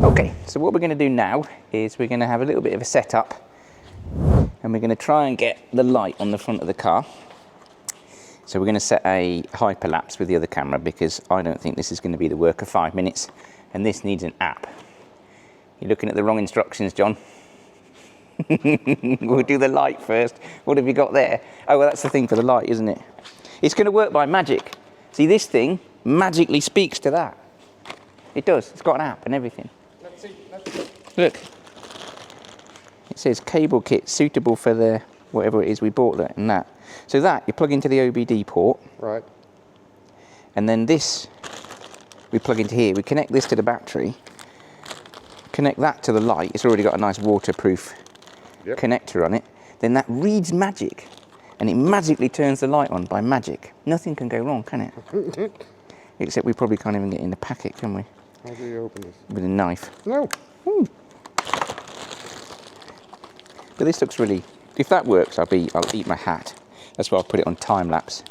Okay, so what we're going to do now is we're going to have a little bit of a setup, and we're going to try and get the light on the front of the car. So we're going to set a hyperlapse with the other camera, because I don't think this is going to be the work of 5 minutes, and this needs an app. You're looking at the wrong instructions, John. We'll do the light first. What have you got there? Oh, well, that's the thing for the light, isn't it? It's going to work by magic. See, this thing magically speaks to that. It does. It's got an app and everything. Let's see. Let's see. Look. It says cable kit suitable for the whatever it is we bought, that and that. So that you plug into the OBD port. Right. And then this we plug into here. We connect this to the battery. Connect that to the light. It's already got a nice waterproof connector on it. Then that reads magic, and it magically turns the light on by magic. Nothing can go wrong, can it? Except we probably can't even get in the packet, can we? How do you open this? With a knife. No. Ooh. But this looks really, if that works, I'll eat my hat. That's why I'll put it on time lapse.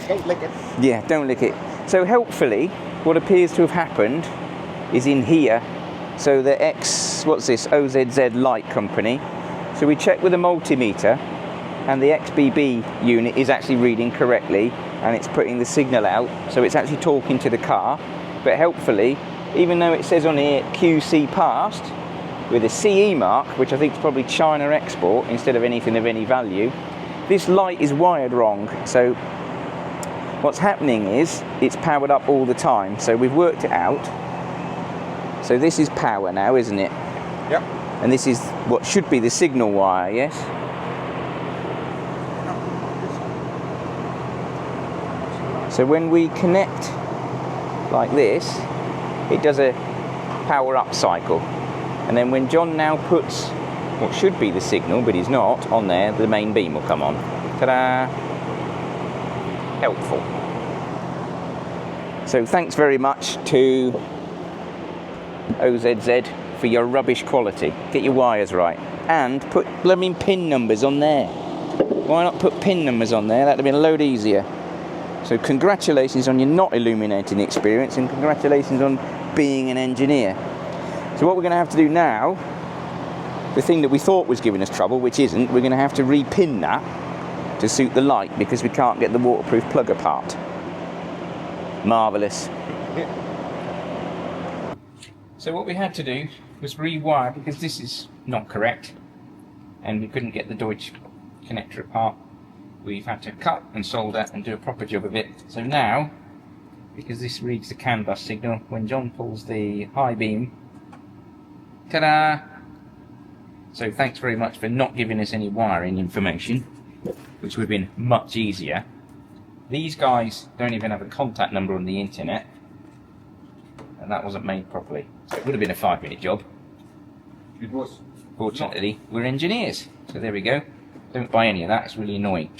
Don't lick it. Yeah, don't lick it. So helpfully, what appears to have happened is in here. So the what's this, OZZ light company. So we check with a multimeter, and the XBB unit is actually reading correctly, and it's putting the signal out. So it's actually talking to the car. But helpfully, even though it says on here QC passed, with a CE mark, which I think is probably China export instead of anything of any value, this light is wired wrong. So what's happening is it's powered up all the time. So we've worked it out. So this is power now, isn't it? Yep. And this is what should be the signal wire, yes? So when we connect like this, it does a power up cycle. And then when John now puts what should be the signal, but he's not, on there, the main beam will come on. Ta-da! Helpful. So thanks very much to OZZ for your rubbish quality. Get your wires right, and put blooming pin numbers on there. Why not put pin numbers on there? That'd have been a load easier. So congratulations on your not illuminating experience, and congratulations on being an engineer. So what we're going to have to do now, the thing that we thought was giving us trouble, which isn't, we're going to have to repin that to suit the light, because we can't get the waterproof plug apart. Marvellous. So what we had to do was rewire, because this is not correct and we couldn't get the Deutsch connector apart. We've had to cut and solder and do a proper job of it. So now, because this reads the CAN bus signal, when John pulls the high beam, ta-da! So thanks very much for not giving us any wiring information, which would have been much easier. These guys don't even have a contact number on the internet, and that wasn't made properly. So it would have been a 5-minute job. It was. Fortunately, we're engineers, so there we go. Don't buy any of that, it's really annoying.